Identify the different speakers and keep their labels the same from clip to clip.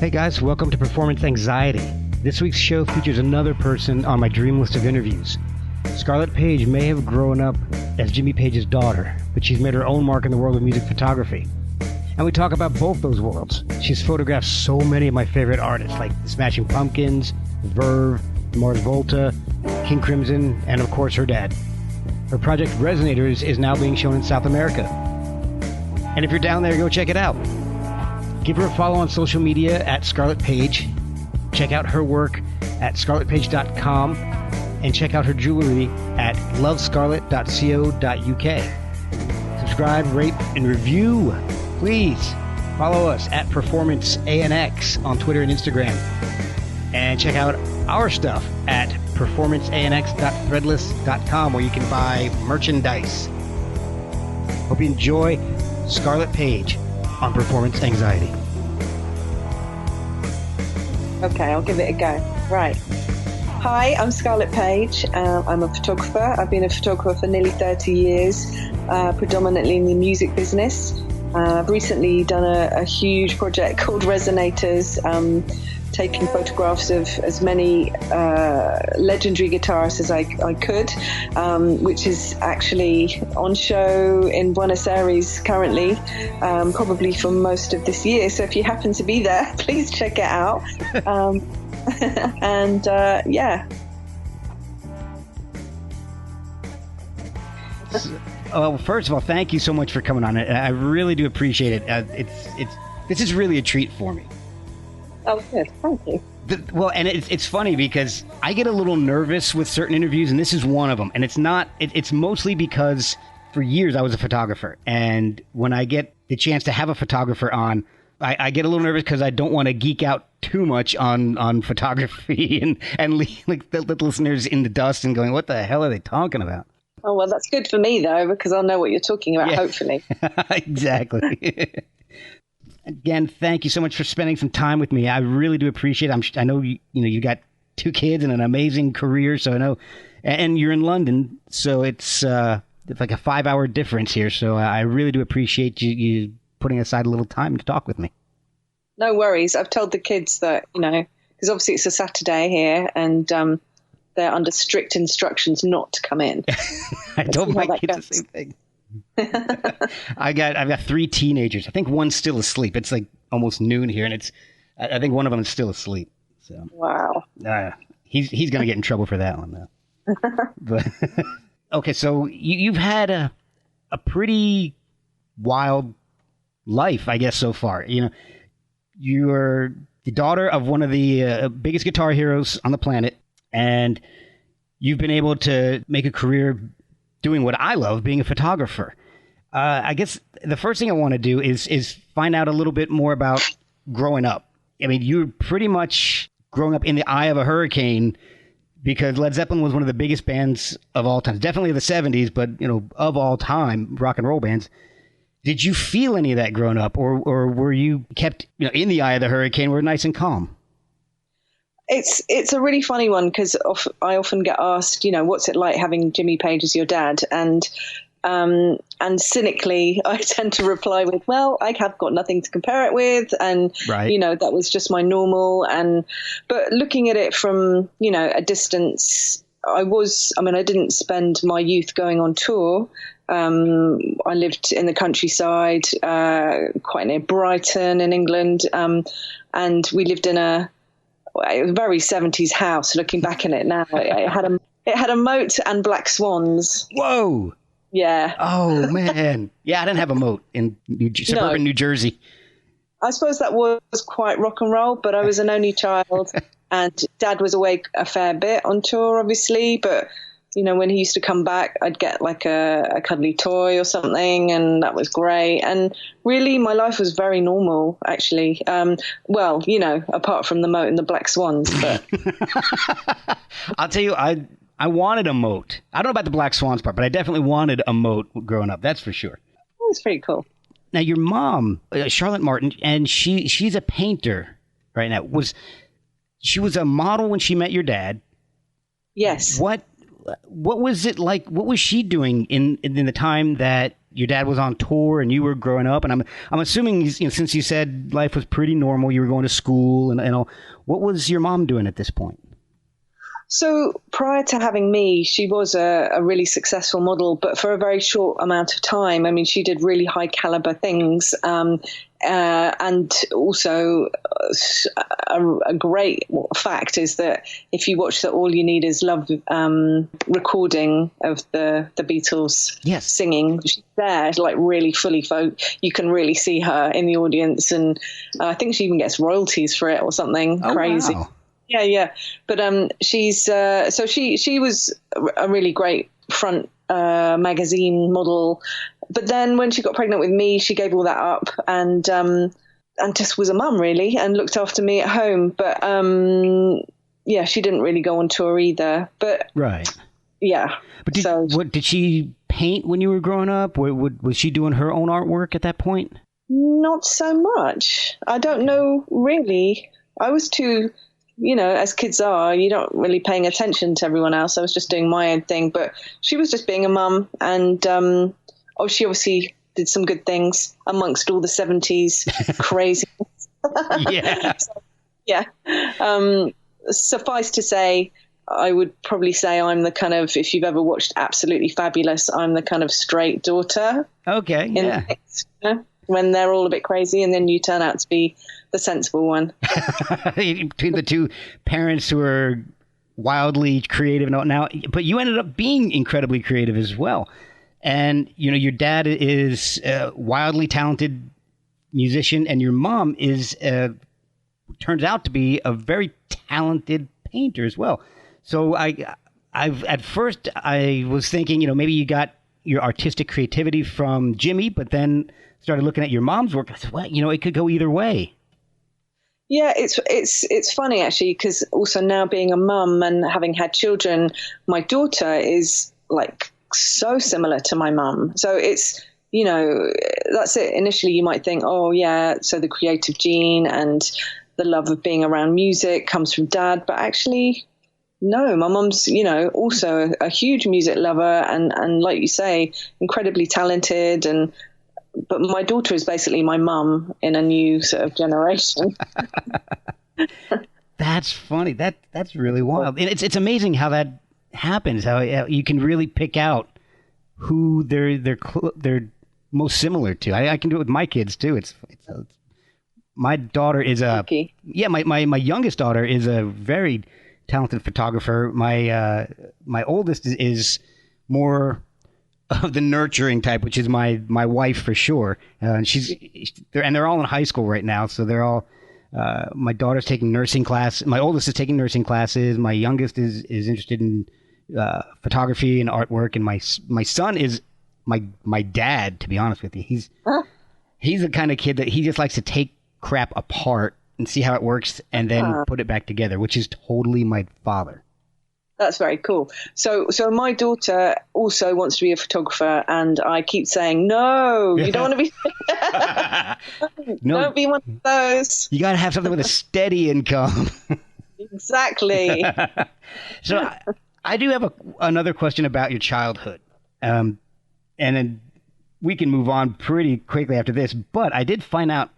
Speaker 1: Hey guys, welcome to Performance Anxiety. This week's show features another person on my dream list of interviews. Scarlet Page may have grown up as Jimmy Page's daughter, but she's made her own mark in the world of music photography. And we talk about both those worlds. She's photographed so many of my favorite artists, like the Smashing Pumpkins, Verve, Mars Volta, King Crimson, and of course her dad. Her project Resonators is now being shown in South America. And if you're down there, go check it out. Give her a follow on social media at Scarlet Page. Check out her work at scarletpage.com and check out her jewelry at lovescarlet.co.uk. Subscribe, rate, and review. Please follow us at Performance ANX on Twitter and Instagram. And check out our stuff at performanceanx.threadless.com where you can buy merchandise. Hope you enjoy Scarlet Page on Performance Anxiety.
Speaker 2: Okay, I'll give it a go. Right. Hi, I'm Scarlet Page. I'm a photographer. I've been a photographer for nearly 30 years, predominantly in the music business. I've recently done a huge project called Resonators, taking photographs of as many legendary guitarists as I could, which is actually on show in Buenos Aires currently, probably for most of this year. So if you happen to be there, please check it out. And yeah.
Speaker 1: Well, first of all, thank you so much for coming on. I really do appreciate it. This is really a treat for me.
Speaker 2: Oh, good. Thank you.
Speaker 1: Well, and it's funny because I get a little nervous with certain interviews, and this is one of them. And it's mostly because for years I was a photographer. And when I get the chance to have a photographer on, I get a little nervous because I don't want to geek out too much on photography and leave like the listeners in the dust and going, what the hell are they talking about?
Speaker 2: Oh, well, that's good for me, though, because I'll know what you're talking about, hopefully.
Speaker 1: Exactly. Again, thank you so much for spending some time with me. I really do appreciate it. I know you got 2 kids and an amazing career, so I know, and you're in London, so it's like a 5-hour difference here. So I really do appreciate you putting aside a little time to talk with me.
Speaker 2: No worries. I've told the kids that because obviously it's a Saturday here, and they're under strict instructions not to come in.
Speaker 1: I told my kids the same thing. I've got 3 teenagers. I think one's still asleep. It's like almost noon here, and I think one of them is still asleep. So
Speaker 2: wow,
Speaker 1: he's going to get in trouble for that one though. But okay, so you've had a pretty wild life, I guess, so far. You're the daughter of one of the biggest guitar heroes on the planet, and you've been able to make a career doing what I love, being a photographer. I guess the first thing I want to do is find out a little bit more about growing up. I mean, you're pretty much growing up in the eye of a hurricane because Led Zeppelin was one of the biggest bands of all time, definitely of the 70s, but, of all time, rock and roll bands. Did you feel any of that growing up, or were you kept in the eye of the hurricane, were nice and calm?
Speaker 2: It's a really funny one because I often get asked, what's it like having Jimmy Page as your dad? And cynically, I tend to reply with, well, I have got nothing to compare it with. And,
Speaker 1: right.
Speaker 2: That was just my normal. But looking at it from, a distance, I didn't spend my youth going on tour. I lived in the countryside, quite near Brighton in England. And we lived in a very 70s house. Looking back in it now, it had a moat and black swans.
Speaker 1: Whoa!
Speaker 2: Yeah.
Speaker 1: Oh man. Yeah, I didn't have a moat in suburban New Jersey.
Speaker 2: I suppose that was quite rock and roll, but I was an only child, and Dad was away a fair bit on tour, obviously. But when he used to come back, I'd get like a cuddly toy or something, and that was great. And really, my life was very normal, actually. Apart from the moat and the black swans. But
Speaker 1: I'll tell you, I wanted a moat. I don't know about the black swans part, but I definitely wanted a moat growing up. That's for sure.
Speaker 2: It was pretty cool.
Speaker 1: Now, your mom, Charlotte Martin, and she's a painter right now. She was a model when she met your dad.
Speaker 2: Yes.
Speaker 1: What was it like? What was she doing in the time that your dad was on tour and you were growing up, and I'm assuming, since you said life was pretty normal, you were going to school and all. What was your mom doing at this point?
Speaker 2: So prior to having me, she was a really successful model, but for a very short amount of time. I mean, she did really high caliber things. And also a great fact is that if you watch the All You Need Is Love recording of the Beatles singing, she's there, like really fully folk. You can really see her in the audience. And I think she even gets royalties for it or something crazy.
Speaker 1: Wow.
Speaker 2: Yeah. But she's so she was a really great front magazine model. But then when she got pregnant with me, she gave all that up and just was a mum really and looked after me at home. But she didn't really go on tour either. But
Speaker 1: right.
Speaker 2: Yeah.
Speaker 1: But did she paint when you were growing up? Was she doing her own artwork at that point?
Speaker 2: Not so much. I don't know really. I was too, as kids are, you're not really paying attention to everyone else. I was just doing my own thing, but she was just being a mum. And she obviously did some good things amongst all the 70s crazy.
Speaker 1: Yeah.
Speaker 2: Suffice to say, I would probably say I'm the kind of, if you've ever watched Absolutely Fabulous, I'm the kind of straight daughter.
Speaker 1: Okay, yeah.
Speaker 2: When they're all a bit crazy, and then you turn out to be the sensible one.
Speaker 1: Between the two parents who are wildly creative now, but you ended up being incredibly creative as well. And, your dad is a wildly talented musician, and your mom turns out to be a very talented painter as well. So at first I was thinking, maybe you got your artistic creativity from Jimmy, but then started looking at your mom's work. I said, well, it could go either way.
Speaker 2: Yeah, it's funny actually, because also now being a mum and having had children, my daughter is like so similar to my mum. So it's, that's it. Initially you might think, oh yeah, so the creative gene and the love of being around music comes from dad, but actually no, my mum's, also a huge music lover and like you say, incredibly talented. But my daughter is basically my mum in a new sort of generation.
Speaker 1: That's funny. That's really wild. And it's amazing how that happens. How you can really pick out who they're most similar to. I can do it with my kids too. It's my daughter is my youngest daughter is a very talented photographer. My oldest is more of the nurturing type, which is my wife for sure. And they're all in high school right now, so they're all. My daughter's taking nursing class. My oldest is taking nursing classes. My youngest is interested in photography and artwork, and my son is my dad. To be honest with you, he's the kind of kid that he just likes to take crap apart and see how it works, and then put it back together, which is totally my father.
Speaker 2: That's very cool. So my daughter also wants to be a photographer, and I keep saying, no, you don't want to be. No, don't be one of those.
Speaker 1: You got to have something with a steady income.
Speaker 2: Exactly.
Speaker 1: So I do have another question about your childhood, and then we can move on pretty quickly after this. But I did find out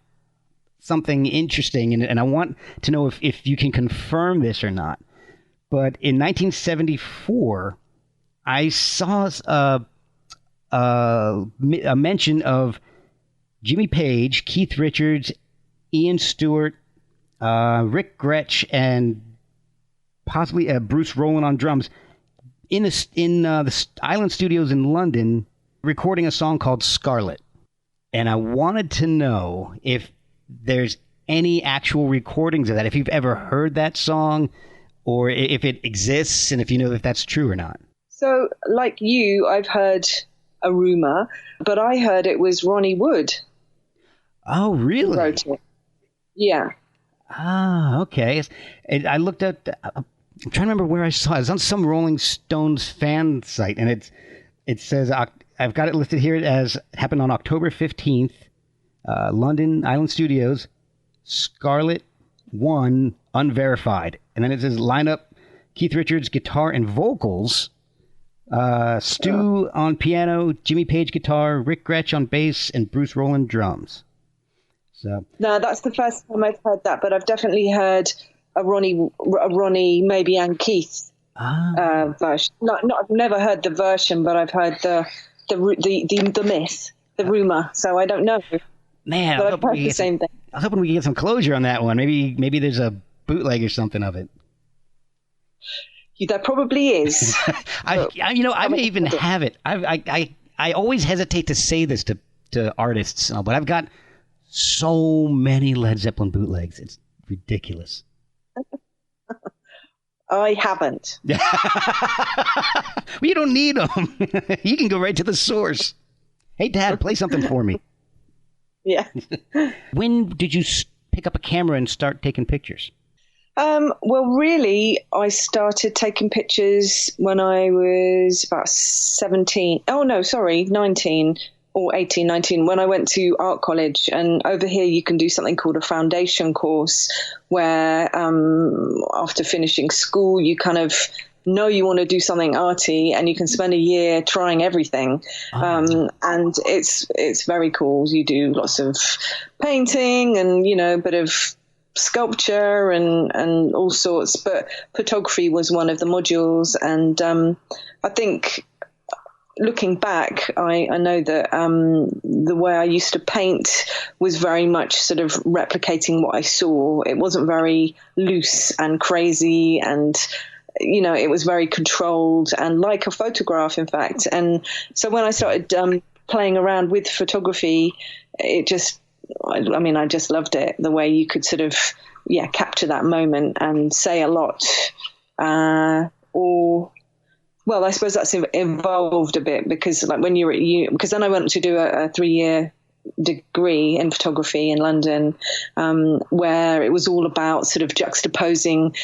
Speaker 1: something interesting, and I want to know if you can confirm this or not. But in 1974, I saw a mention of Jimmy Page, Keith Richards, Ian Stewart, Rick Gretsch, and possibly Bruce Rowland on drums in the Island Studios in London, recording a song called Scarlet. And I wanted to know if there's any actual recordings of that, if you've ever heard that song, or if it exists, and if you know if that's true or not.
Speaker 2: So, like you, I've heard a rumor, but I heard it was Ronnie Wood.
Speaker 1: Oh, really?
Speaker 2: Who wrote it. Yeah.
Speaker 1: Ah, okay. And I looked at. I'm trying to remember where I saw it. It's on some Rolling Stones fan site, and it says I've got it listed here as happened on October 15th, London Island Studios, Scarlet 1 unverified. And then it says lineup, Keith Richards, guitar and vocals, Stu on piano, Jimmy Page guitar, Rick Gretsch on bass, and Bruce Rowland drums. So
Speaker 2: No, that's the first time I've heard that, but I've definitely heard a Ronnie, maybe Ann Keith version. I've never heard the version, but I've heard the myth, the rumor. So I don't know.
Speaker 1: Man,
Speaker 2: but I've heard the same thing.
Speaker 1: I was hoping we could get some closure on that one. Maybe there's a bootleg or something of it.
Speaker 2: There probably is.
Speaker 1: I may even have it. I always hesitate to say this to artists, but I've got so many Led Zeppelin bootlegs. It's ridiculous.
Speaker 2: I haven't.
Speaker 1: Well, you don't need them. You can go right to the source. Hey, Dad, play something for me.
Speaker 2: Yeah.
Speaker 1: When did you pick up a camera and start taking pictures?
Speaker 2: Well, really, I started taking pictures when I was about 17. Oh, no, sorry, 19 or 18, 19, when I went to art college. And over here, you can do something called a foundation course where after finishing school, you kind of know you want to do something arty and you can spend a year trying everything. And it's very cool. You do lots of painting and, a bit of sculpture and all sorts, but photography was one of the modules. And I think looking back, I know that the way I used to paint was very much sort of replicating what I saw. It wasn't very loose and crazy, and it was very controlled and like a photograph, in fact. And so when I started playing around with photography, it just, I just loved it, the way you could sort of, capture that moment and say a lot. Well, I suppose that's evolved a bit because like when you're at because then I went to do a 3-year degree in photography in London, where it was all about sort of juxtaposing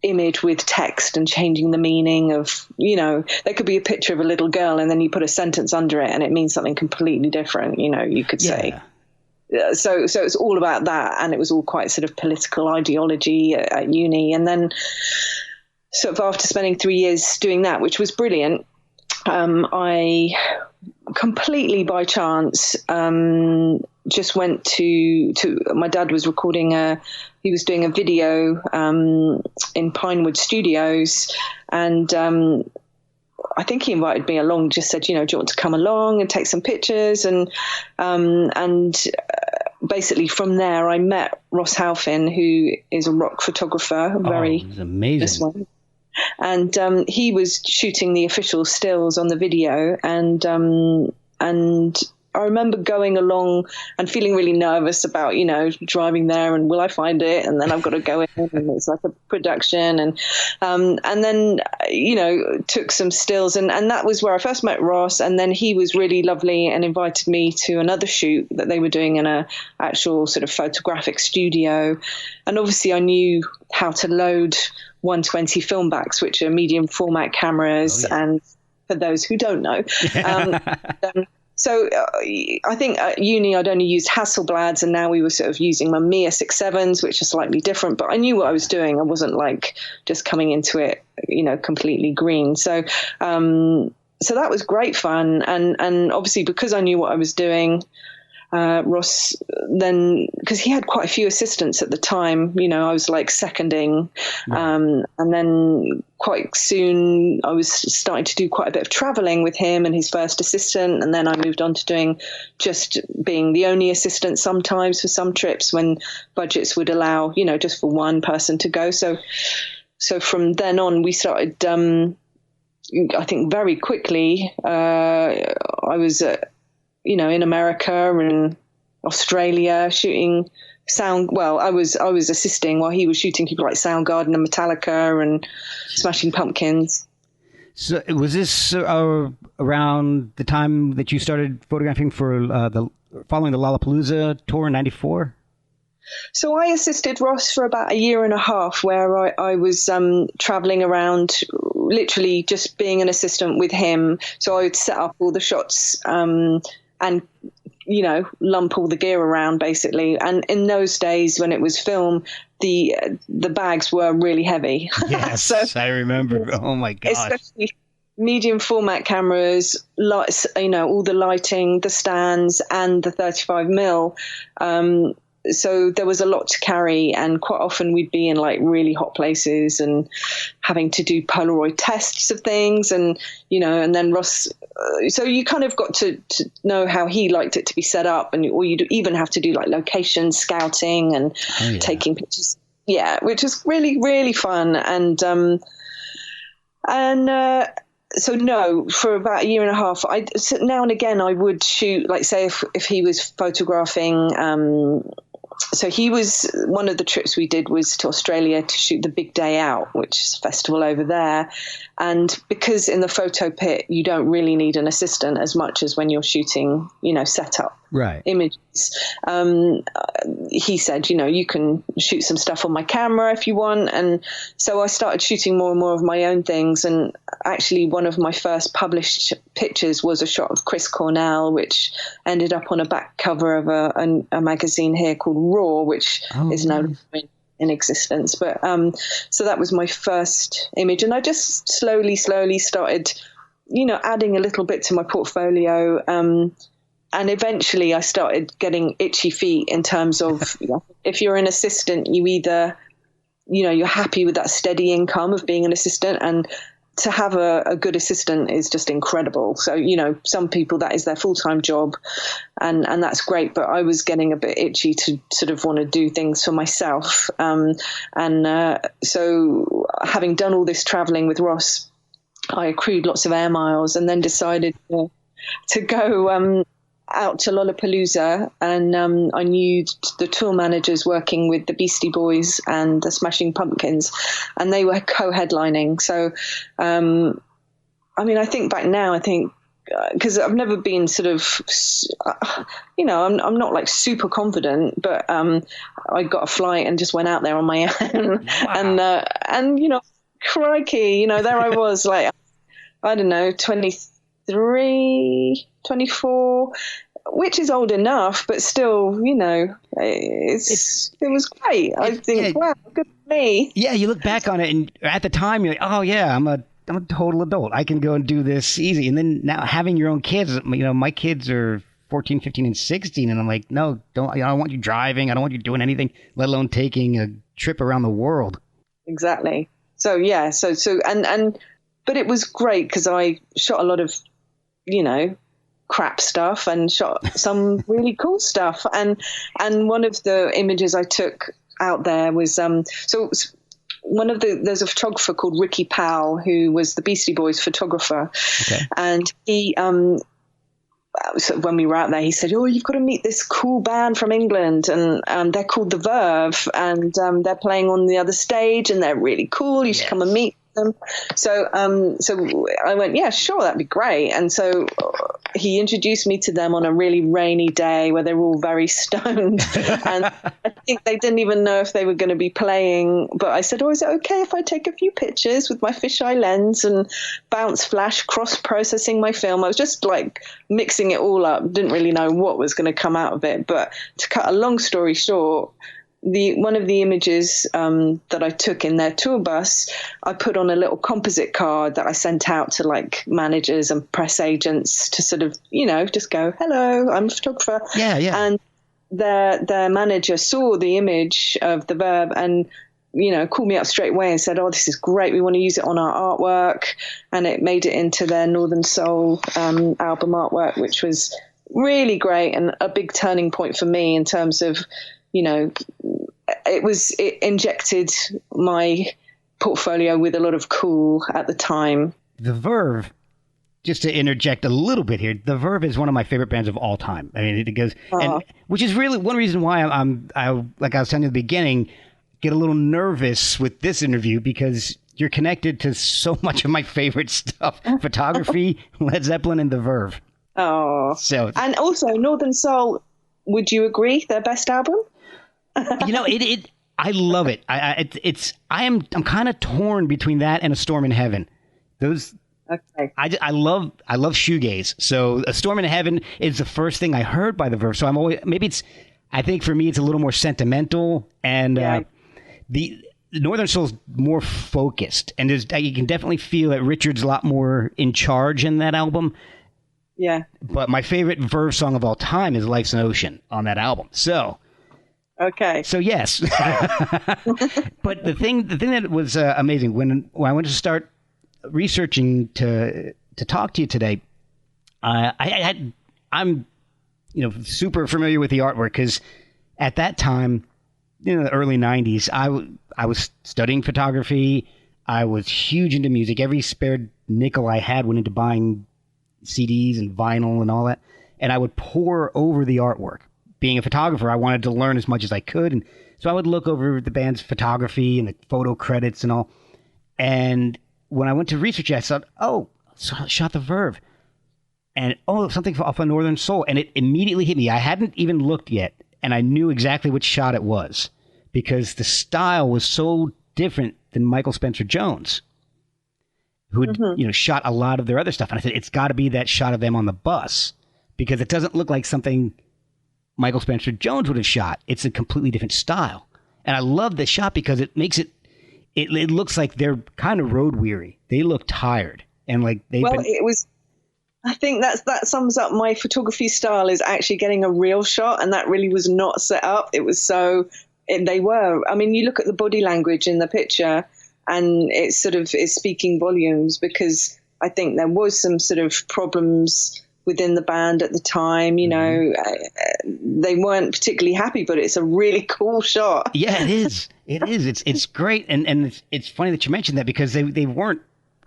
Speaker 2: image with text and changing the meaning of, there could be a picture of a little girl and then you put a sentence under it and it means something completely different, you could say. So it's all about that, and it was all quite sort of political ideology at uni. And then sort of after spending 3 years doing that, which was brilliant, I completely by chance just went to my dad was recording he was doing a video in Pinewood Studios, and I think he invited me along, just said, do you want to come along and take some pictures? And basically from there, I met Ross Halfin, who is a rock photographer.
Speaker 1: He's amazing.
Speaker 2: And he was shooting the official stills on the video. And I remember going along and feeling really nervous about, driving there and will I find it? And then I've got to go in and it's like a production. And then, took some stills and that was where I first met Ross. And then he was really lovely and invited me to another shoot that they were doing in a actual sort of photographic studio. And obviously I knew how to load 120 film backs, which are medium format cameras. Oh, yeah. And for those who don't know, so I think at uni I'd only used Hasselblads, and now we were sort of using Mamiya 6.7s, which are slightly different. But I knew what I was doing. I wasn't like just coming into it, completely green. So that was great fun. And obviously because I knew what I was doing, Ross then, because he had quite a few assistants at the time, I was like seconding, and then quite soon I was starting to do quite a bit of traveling with him and his first assistant, and then I moved on to just being the only assistant sometimes for some trips when budgets would allow, just for one person to go. So from then on we started, I think very quickly, I was in America and Australia shooting sound. Well, I was assisting while he was shooting people like Soundgarden and Metallica and Smashing Pumpkins.
Speaker 1: So was this around the time that you started photographing for following the Lollapalooza tour in '94?
Speaker 2: So I assisted Ross for about a year and a half, where I was traveling around, literally just being an assistant with him. So I would set up all the shots and lump all the gear around basically. And in those days when it was film, the bags were really heavy.
Speaker 1: Yes, so, I remember. Oh my God.
Speaker 2: medium format cameras, lights, all the lighting, the stands, and the 35mm. So there was a lot to carry, and quite often we'd be in like really hot places and having to do Polaroid tests of things, and and then Ross. So you kind of got to know how he liked it to be set up, or you'd even have to do like location scouting and taking pictures. Yeah, which is really, really fun. So no, for about a year and a half, now and again I would shoot, like say if he was photographing. So he was, one of the trips we did was to Australia to shoot the Big Day Out, which is a festival over there. And because in the photo pit, you don't really need an assistant as much as when you're shooting, setup images. He said, you can shoot some stuff on my camera if you want. And so I started shooting more and more of my own things. And actually one of my first published pictures was a shot of Chris Cornell, which ended up on a back cover of a magazine here called Raw, which is no longer in existence. But so that was my first image, and I just slowly started adding a little bit to my portfolio, and eventually I started getting itchy feet in terms of if you're an assistant, you either you're happy with that steady income of being an assistant, and to have a good assistant is just incredible. So, some people that is their full-time job, and that's great. But I was getting a bit itchy to sort of want to do things for myself. So having done all this traveling with Ross, I accrued lots of air miles and then decided to go out to Lollapalooza, and I knew the tour managers working with the Beastie Boys and the Smashing Pumpkins, and they were co-headlining. So, I think back now, because I've never been sort of, I'm not like super confident, but I got a flight and just went out there on my own. Wow. And crikey, there I was, like, I don't know, 23, 24, which is old enough, but still, it was great. I think, wow, good for me.
Speaker 1: Yeah, you look back on it, and at the time you're like, oh yeah, I'm a total adult. I can go and do this easy. And then now having your own kids, my kids are 14, 15, and 16, and I'm like, no, I don't want you driving. I don't want you doing anything, let alone taking a trip around the world.
Speaker 2: Exactly. So yeah, but it was great because I shot a lot of, crap stuff and shot some really cool stuff. And one of the images I took out there was, there's a photographer called Ricky Powell, who was the Beastie Boys photographer. Okay. And he, so when we were out there, he said, oh, you've got to meet this cool band from England, and they're called the Verve, and they're playing on the other stage, and they're really cool. You should come and meet them. So I went, yeah, sure, that'd be great. And so he introduced me to them on a really rainy day where they were all very stoned, and I think they didn't even know if they were going to be playing. But I said, oh, is it okay if I take a few pictures with my fisheye lens and bounce flash, cross-processing my film? I was just like mixing it all up, didn't really know what was going to come out of it. But to cut a long story short, one of the images that I took in their tour bus, I put on a little composite card that I sent out to like managers and press agents to sort of, just go, hello, I'm a photographer.
Speaker 1: Yeah.
Speaker 2: And their manager saw the image of the Verve and, called me up straight away and said, oh, this is great. We want to use it on our artwork. And it made it into their Northern Soul album artwork, which was really great and a big turning point for me in terms of, it injected my portfolio with a lot of cool at the time.
Speaker 1: The Verve, just to interject a little bit here, the Verve is one of my favorite bands of all time. I mean, it goes, and which is really one reason why I like I was telling you at the beginning, get a little nervous with this interview because you're connected to so much of my favorite stuff: photography, Led Zeppelin, and the Verve.
Speaker 2: Oh,
Speaker 1: so
Speaker 2: and also Northern Soul. Would you agree their best album?
Speaker 1: I love it. I'm kind of torn between that and A Storm in Heaven. Those.
Speaker 2: Okay.
Speaker 1: I love shoegaze. So A Storm in Heaven is the first thing I heard by the Verve. So I think for me it's a little more sentimental, and Northern Soul's more focused, and you can definitely feel that Richard's a lot more in charge in that album.
Speaker 2: Yeah.
Speaker 1: But my favorite Verve song of all time is Life's an Ocean on that album. So,
Speaker 2: okay.
Speaker 1: So yes. But the thing that was amazing when I went to start researching to talk to you today, I'm super familiar with the artwork because at that time, in the early 90s, I was studying photography. I was huge into music. Every spare nickel I had went into buying CDs and vinyl and all that. And I would pore over the artwork. Being a photographer, I wanted to learn as much as I could. And so I would look over the band's photography and the photo credits and all. And when I went to research it, I thought, shot the Verve. And, something off of Northern Soul. And it immediately hit me. I hadn't even looked yet. And I knew exactly which shot it was because the style was so different than Michael Spencer Jones, who had shot a lot of their other stuff. And I said, it's got to be that shot of them on the bus because it doesn't look like something Michael Spencer Jones would have shot. It's a completely different style. And I love this shot because it makes it looks like they're kind of road weary. They look tired and like
Speaker 2: it was. I think that sums up my photography style is actually getting a real shot. And that really was not set up. It was they were. I mean, you look at the body language in the picture and it sort of is speaking volumes because I think there was some sort of problems within the band at the time. They weren't particularly happy, but it's a really cool shot.
Speaker 1: Yeah, it is. It is. It's great. And it's funny that you mentioned that because they weren't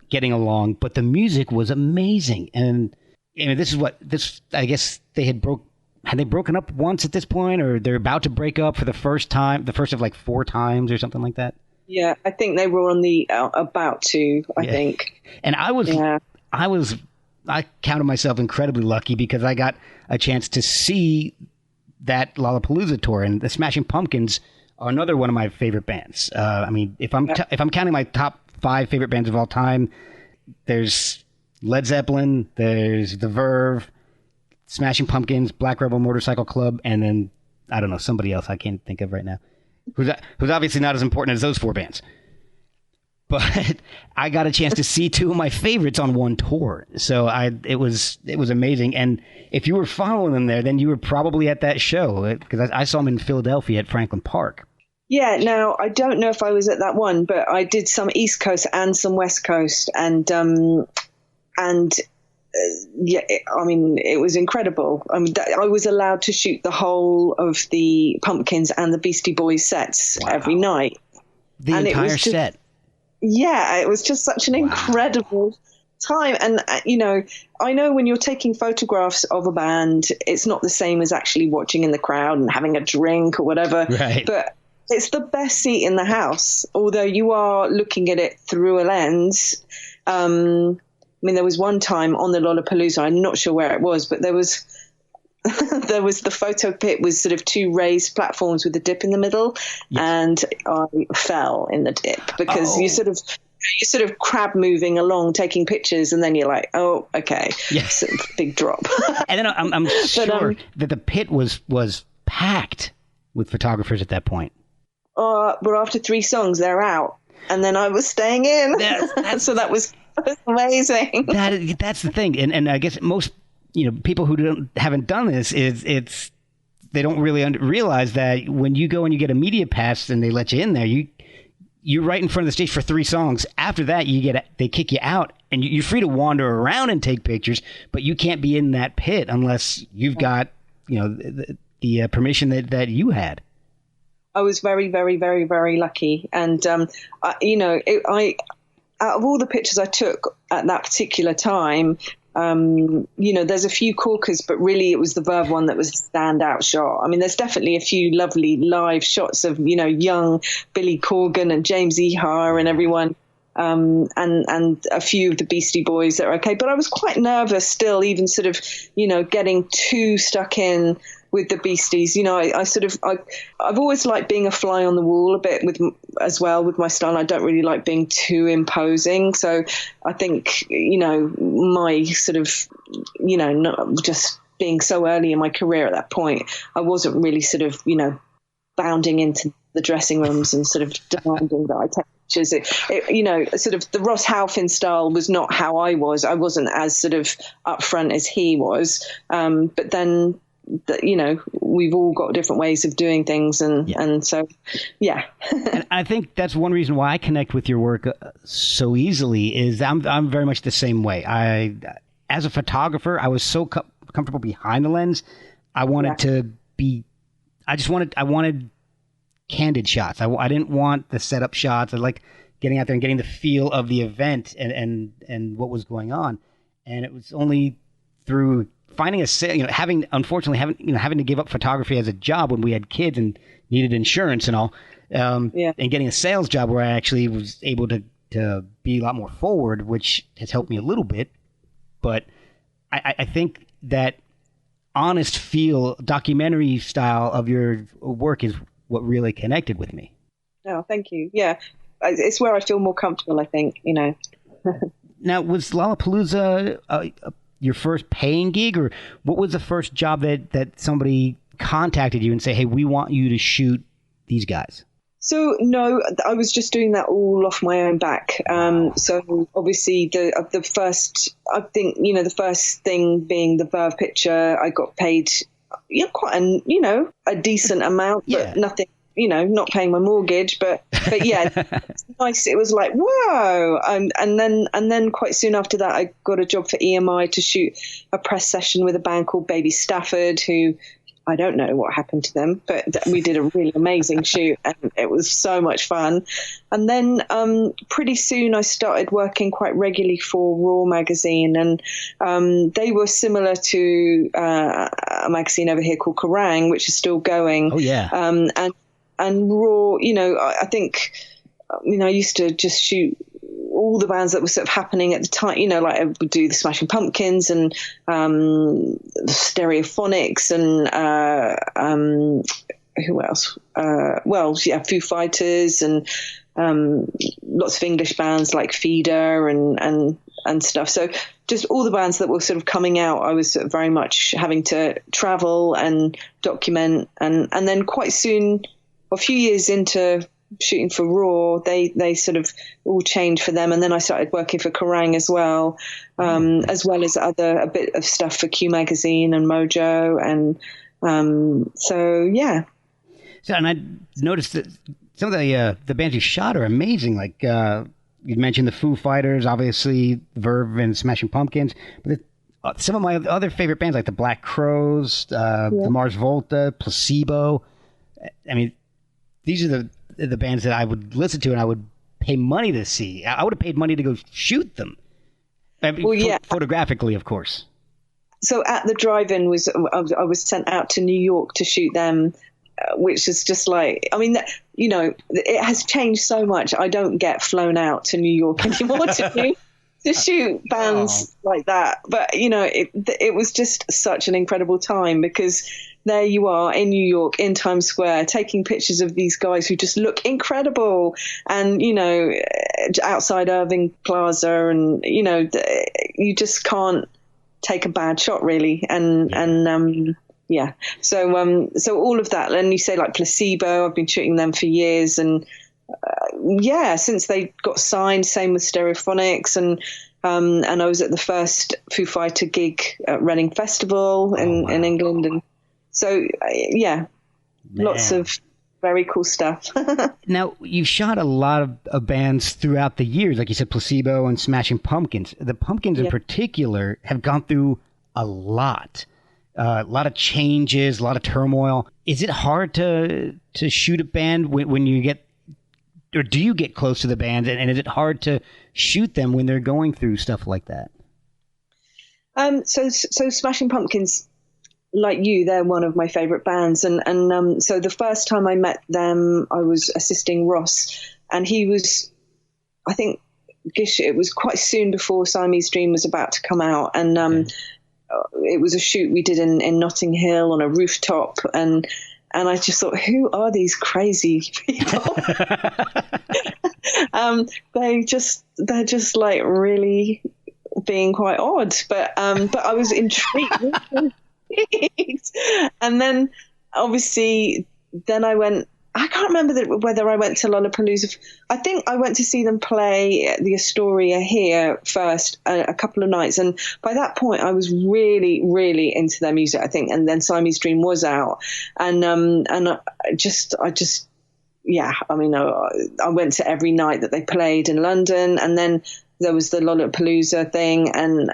Speaker 1: getting along, but the music was amazing. And I guess had they broken up once at this point, or they're about to break up for the first of like 4 times or something like that?
Speaker 2: Yeah, I think they were on the about to, I think.
Speaker 1: And I counted myself incredibly lucky because I got a chance to see that Lollapalooza tour, and the Smashing Pumpkins are another one of my favorite bands. If I'm counting my top 5 favorite bands of all time, there's Led Zeppelin, there's The Verve, Smashing Pumpkins, Black Rebel Motorcycle Club, and then I don't know, somebody else I can't think of right now, who's obviously not as important as those 4 bands. But I got a chance to see 2 of my favorites on one tour, so it was amazing. And if you were following them there, then you were probably at that show because I saw them in Philadelphia at Franklin Park.
Speaker 2: Yeah, now I don't know if I was at that one, but I did some East Coast and some West Coast, and it was incredible. I was allowed to shoot the whole of the Pumpkins and the Beastie Boys sets every night.
Speaker 1: The entire set.
Speaker 2: Yeah, it was just such an incredible time. And, I know when you're taking photographs of a band, it's not the same as actually watching in the crowd and having a drink or whatever.
Speaker 1: Right.
Speaker 2: But it's the best seat in the house, although you are looking at it through a lens. There was one time on the Lollapalooza, I'm not sure where it was, but there was the photo pit was sort of 2 raised platforms with a dip in the middle. Yes. And I fell in the dip because you're sort of crab moving along, taking pictures, and then you're like, oh, okay. Yes. Big drop.
Speaker 1: And then I'm sure that the pit was packed with photographers at that point.
Speaker 2: But after 3 songs, they're out. And then I was staying in. So that was amazing.
Speaker 1: That's the thing. And I guess most people who haven't done this they don't really realize that when you go and you get a media pass and they let you in there, you're right in front of the stage for 3 songs. After that, they kick you out, and you're free to wander around and take pictures, but you can't be in that pit unless you've got the permission that you had.
Speaker 2: I was very, very, very, very lucky. And, out of all the pictures I took at that particular time, there's a few corkers, but really it was the Verve one that was the standout shot. There's definitely a few lovely live shots of, young Billy Corgan and James Iha and everyone. And a few of the Beastie Boys that are okay. But I was quite nervous still, even sort of, getting too stuck in with the Beasties. I've always liked being a fly on the wall a bit with my style. I don't really like being too imposing. So I think, my sort of, not just being so early in my career at that point, I wasn't really sort of, bounding into the dressing rooms and sort of demanding that I take pictures. Sort of the Ross Halfin style was not how I was. I wasn't as sort of upfront as he was. But then, we've all got different ways of doing things. And so, yeah.
Speaker 1: And I think that's one reason why I connect with your work so easily is I'm very much the same way. As a photographer, I was so comfortable behind the lens. I wanted I wanted candid shots. I didn't want the setup shots. I like getting out there and getting the feel of the event and what was going on. And it was only through finding having to give up photography as a job when we had kids and needed insurance and all, and getting a sales job where I actually was able to be a lot more forward, which has helped me a little bit. But I think that honest feel, documentary style of your work is what really connected with me.
Speaker 2: Oh, thank you. Yeah, it's where I feel more comfortable, I think,
Speaker 1: Now, was Lollapalooza your first paying gig, or what was the first job that somebody contacted you and say, hey, we want you to shoot these guys?
Speaker 2: So no, I was just doing that all off my own back. So obviously the first, I think, the first thing being the Verve picture, I got paid quite a decent amount, but nothing, not paying my mortgage, but yeah, it's nice. It was like, whoa. And then quite soon after that, I got a job for EMI to shoot a press session with a band called Baby Stafford, who I don't know what happened to them, but we did a really amazing shoot and it was so much fun. And then pretty soon I started working quite regularly for Raw magazine, and they were similar to a magazine over here called Kerrang, which is still going.
Speaker 1: Oh, yeah.
Speaker 2: And Raw, I think, I used to just shoot all the bands that were sort of happening at the time, like I would do the Smashing Pumpkins and the Stereophonics and who else? Foo Fighters and lots of English bands like Feeder and stuff. So just all the bands that were sort of coming out, I was sort of very much having to travel and document. And then quite soon, a few years into shooting for Raw, they sort of all changed for them, and then I started working for Kerrang as well as a bit of stuff for Q Magazine and Mojo, and so yeah.
Speaker 1: So, and I noticed that some of the bands you shot are amazing. Like you mentioned the Foo Fighters, obviously Verve and Smashing Pumpkins, but some of my other favorite bands like the Black Crowes, the Mars Volta, Placebo. I mean, these are the bands that I would listen to and I would pay money to see. I would have paid money to go shoot them. Photographically, of course.
Speaker 2: So at the drive-in I was sent out to New York to shoot them, which is just like, I mean, it has changed so much. I don't get flown out to New York anymore to shoot bands like that. But, it was just such an incredible time because there you are in New York, in Times Square, taking pictures of these guys who just look incredible. And, outside Irving Plaza and, you just can't take a bad shot really. So all of that. And you say like Placebo, I've been shooting them for years. And since they got signed, same with Stereophonics. And I was at the first Foo Fighter gig at Reading Festival in England. And so, lots of very cool stuff.
Speaker 1: Now, you've shot a lot of bands throughout the years, like you said, Placebo and Smashing Pumpkins. The Pumpkins in particular have gone through a lot of changes, a lot of turmoil. Is it hard to shoot a band when you get, or do you get close to the band, and is it hard to shoot them when they're going through stuff like that?
Speaker 2: So Smashing Pumpkins, like you, they're one of my favorite bands. And so the first time I met them, I was assisting Ross, and he was, I think, it was quite soon before Siamese Dream was about to come out. And it was a shoot we did in Notting Hill on a rooftop. And I just thought, who are these crazy people? They're just like really being quite odd. But I was intrigued. And then obviously I went I can't remember whether I went to Lollapalooza. I think I went to see them play at the Astoria here first, a couple of nights, and by that point I was really, really into their music, I think. And then Siamese Dream was out, and I just yeah, I mean, I went to every night that they played in London, and then there was the Lollapalooza thing, and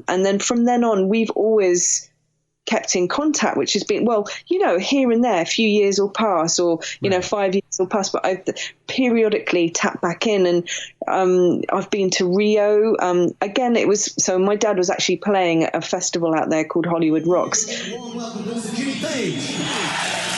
Speaker 2: then from then on we've always kept in contact, which has been, well, here and there, a few years will pass, or, 5 years will pass, but I've periodically tapped back in, and I've been to Rio. Again, so my dad was actually playing at a festival out there called Hollywood Rocks.
Speaker 3: Warm welcome to Jimmy Page.